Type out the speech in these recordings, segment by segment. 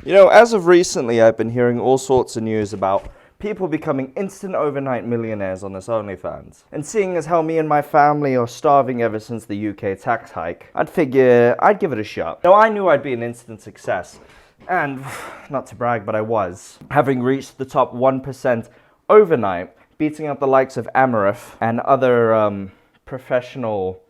You know, as of recently, I've been hearing all sorts of news about people becoming instant overnight millionaires on this OnlyFans. And seeing as how me and my family are starving ever since the UK tax hike, I'd figure I'd give it a shot. Now, I knew I'd be an instant success. And, not to brag, but I was. Having reached the top 1% overnight, beating out the likes of Amarith and other professional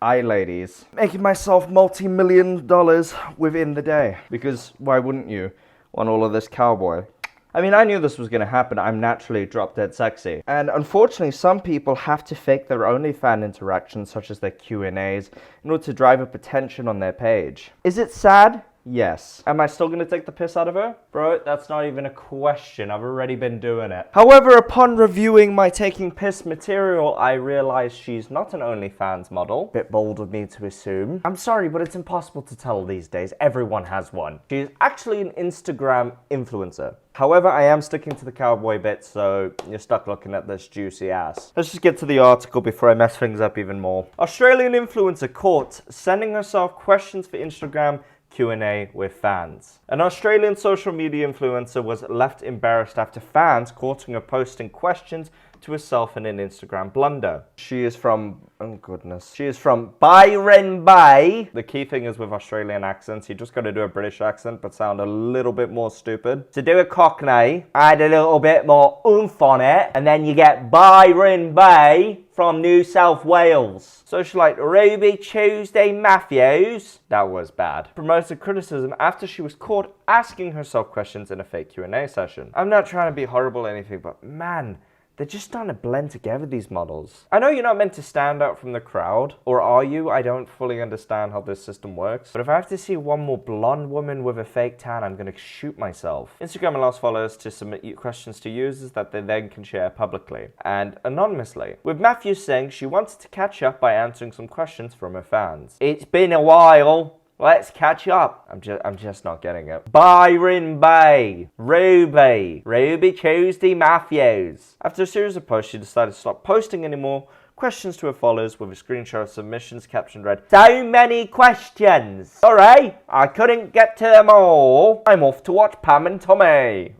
eye ladies, making myself multi-million dollars within the day. Because why wouldn't you want all of this cowboy? I mean, I knew this was going to happen. I'm naturally drop dead sexy. And unfortunately, some people have to fake their OnlyFans interactions, such as their Q&As, in order to drive up attention on their page. Is it sad? Yes. Am I still going to take the piss out of her? Bro, that's not even a question. I've already been doing it. However, upon reviewing my taking piss material, I realized she's not an OnlyFans model. Bit bold of me to assume. I'm sorry, but it's impossible to tell these days. Everyone has one. She's actually an Instagram influencer. However, I am sticking to the cowboy bit, so you're stuck looking at this juicy ass. Let's just get to the article before I mess things up even more. Australian influencer caught sending herself questions for Instagram Q&A with fans. An Australian social media influencer was left embarrassed after fans caught her posting questions to herself in an Instagram blunder. She is from, oh goodness, she is from Byron Bay. The key thing is with Australian accents, you just got to do a British accent but sound a little bit more stupid. To do a Cockney, add a little bit more oomph on it, and then you get Byron Bay from New South Wales. So she's like, Ruby Tuesday Matthews. That was bad. Promoted criticism after she was caught asking herself questions in a fake Q&A session. I'm not trying to be horrible or anything, but man, they're just starting to blend together, these models. I know you're not meant to stand out from the crowd, or are you? I don't fully understand how this system works. But if I have to see one more blonde woman with a fake tan, I'm gonna shoot myself. Instagram allows followers to submit questions to users that they then can share publicly and anonymously. With Matthew saying she wanted to catch up by answering some questions from her fans. It's been a while. Let's catch up. I'm just not getting it. Byron Bay. Ruby Tuesday Matthews. After a series of posts, she decided to stop posting anymore questions to her followers with a screenshot of submissions captioned read, "So many questions. Sorry, I couldn't get to them all. I'm off to watch Pam and Tommy."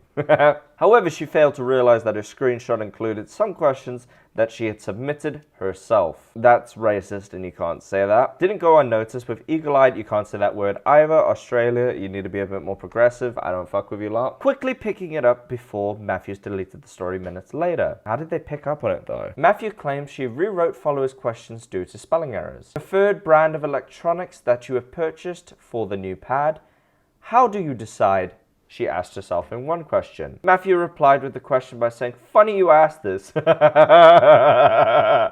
However, she failed to realize that her screenshot included some questions that she had submitted herself. That's racist and you can't say that. Didn't go unnoticed. With eagle-eyed, you can't say that word either. Australia, you need to be a bit more progressive. I don't fuck with you lot. Quickly picking it up before Matthews deleted the story minutes later. How did they pick up on it though? Matthew claims she rewrote followers' questions due to spelling errors. Preferred brand of electronics that you have purchased for the new pad? How do you decide? She asked herself in one question. Matthew replied with the question by saying, "Funny you asked this."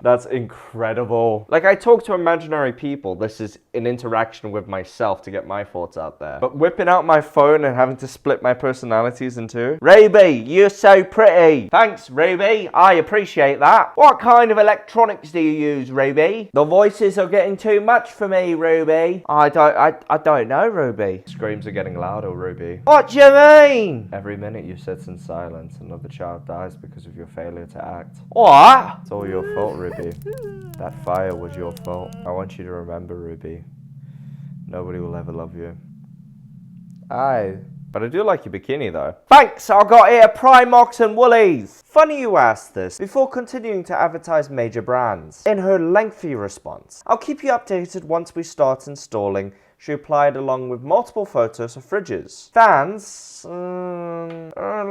That's incredible. Like, I talk to imaginary people. This is an interaction with myself to get my thoughts out there. But whipping out my phone and having to split my personalities in two. Ruby, you're so pretty. Thanks, Ruby. I appreciate that. What kind of electronics do you use, Ruby? The voices are getting too much for me, Ruby. I don't know, Ruby. Screams are getting louder, Ruby. What do you mean? Every minute you sit in silence, another child dies because of your failure to act. What? It's all your fault, Ruby. That fire was your fault. I want you to remember, Ruby. Nobody will ever love you. Aye. But I do like your bikini though. Thanks, I got here Primarks and Woolies. Funny you asked this, before continuing to advertise major brands. In her lengthy response, I'll keep you updated once we start installing, she replied along with multiple photos of fridges. Fans,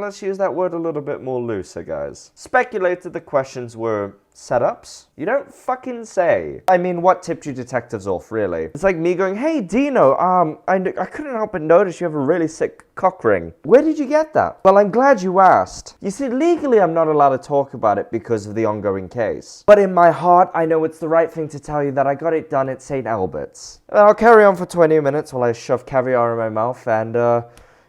let's use that word a little bit more looser, guys. Speculated the questions were setups? You don't fucking say. I mean, what tipped you detectives off, really? It's like me going, "Hey, Dino, I couldn't help but notice you have a really sick cock ring. Where did you get that?" Well, I'm glad you asked. You see, legally, I'm not allowed to talk about it because of the ongoing case. But in my heart, I know it's the right thing to tell you that I got it done at St. Albert's. I'll carry on for 20 minutes while I shove caviar in my mouth and,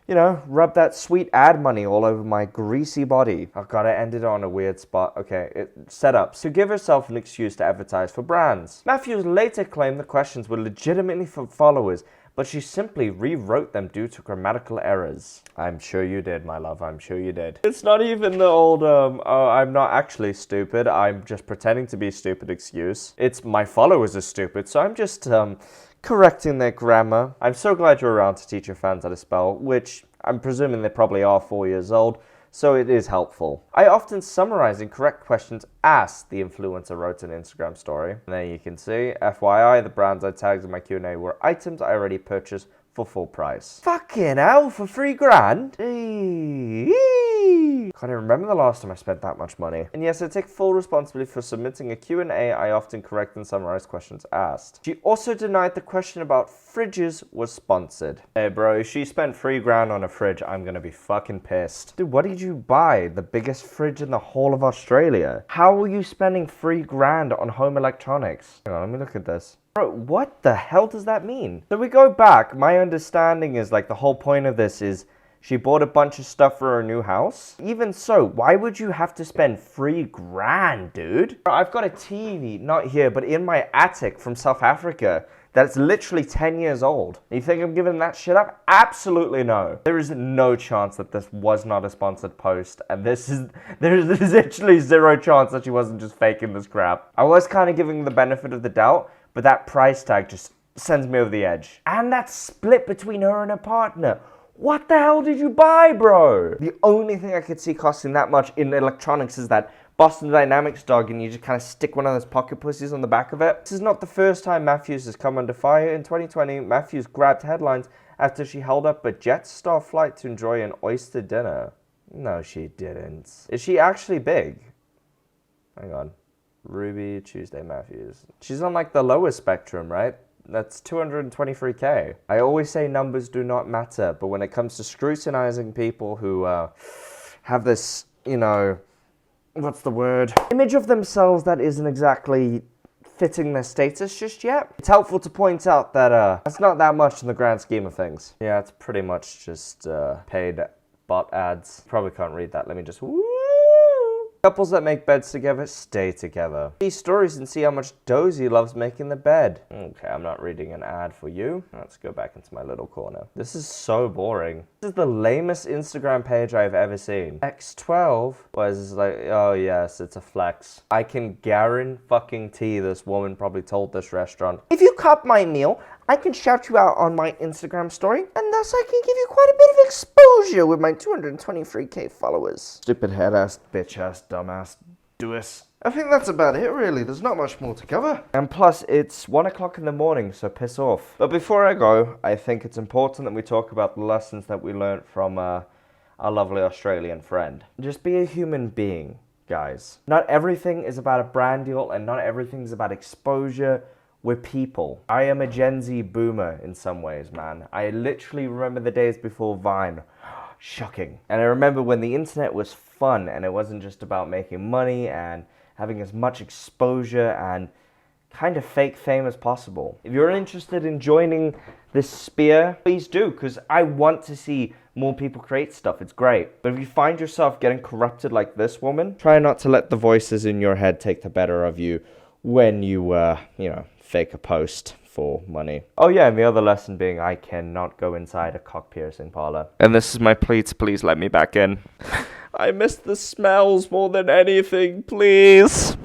you know, rub that sweet ad money all over my greasy body. I've got to end it on a weird spot. Okay, setups. To give herself an excuse to advertise for brands. Matthews later claimed the questions were legitimately for followers, but she simply rewrote them due to grammatical errors. I'm sure you did, my love. I'm sure you did. It's not even the old, oh, I'm not actually stupid. I'm just pretending to be stupid excuse. It's my followers are stupid, so I'm just, correcting their grammar. I'm so glad you're around to teach your fans how to spell, which I'm presuming they probably are 4 years old, so it is helpful. I often summarize incorrect questions asked, the influencer wrote in an Instagram story. And there you can see, FYI, the brands I tagged in my Q&A were items I already purchased for full price. Fucking hell, for $3,000? Can't even remember the last time I spent that much money. And yes, I take full responsibility for submitting a Q&A. I often correct and summarize questions asked. She also denied the question about fridges was sponsored. Hey bro, if she spent $3,000 on a fridge, I'm gonna be fucking pissed. Dude, what did you buy? The biggest fridge in the whole of Australia? How are you spending $3,000 on home electronics? Hang on, let me look at this. Bro, what the hell does that mean? So we go back, my understanding is like the whole point of this is she bought a bunch of stuff for her new house. Even so, why would you have to spend $3,000, dude? Bro, I've got a TV, not here, but in my attic from South Africa that's literally 10 years old. You think I'm giving that shit up? Absolutely no. There is no chance that this was not a sponsored post, and there's literally zero chance that she wasn't just faking this crap. I was kind of giving the benefit of the doubt, but that price tag just sends me over the edge. And that's split between her and her partner. What the hell did you buy, bro? The only thing I could see costing that much in electronics is that Boston Dynamics dog, and you just kind of stick one of those pocket pussies on the back of it. This is not the first time Matthews has come under fire. In 2020, Matthews grabbed headlines after she held up a Jetstar flight to enjoy an oyster dinner. No, she didn't. Is she actually big? Hang on. Ruby Tuesday Matthews. She's on like the lower spectrum, right? That's 223K. I always say numbers do not matter, but when it comes to scrutinizing people who have this, you know, what's the word? Image of themselves that isn't exactly fitting their status just yet, it's helpful to point out that that's not that much in the grand scheme of things. Yeah, it's pretty much just paid bot ads. Probably can't read that. Let me just... Couples that make beds together stay together. See stories and see how much Dozy loves making the bed. Okay, I'm not reading an ad for you. Let's go back into my little corner. This is so boring. This is the lamest Instagram page I've ever seen. X12 was like, oh yes, it's a flex. I can guarantee this woman probably told this restaurant, if you cop my meal, I can shout you out on my Instagram story, and thus I can give you quite a bit of exposure with my 223K followers. Stupid head-ass, bitch-ass, dumbass, dous. I think that's about it, really. There's not much more to cover. And plus, it's 1 o'clock in the morning, so piss off. But before I go, I think it's important that we talk about the lessons that we learned from our lovely Australian friend. Just be a human being, guys. Not everything is about a brand deal, and not everything is about exposure. We're people. I am a Gen Z boomer in some ways, man. I literally remember the days before Vine. Shocking. And I remember when the internet was fun and it wasn't just about making money and having as much exposure and kind of fake fame as possible. If you're interested in joining this sphere, please do, because I want to see more people create stuff. It's great. But if you find yourself getting corrupted like this woman, try not to let the voices in your head take the better of you when you, you know, fake a post for money. Oh yeah, and the other lesson being I cannot go inside a cock piercing parlor. And this is my plea to please let me back in. I miss the smells more than anything, please.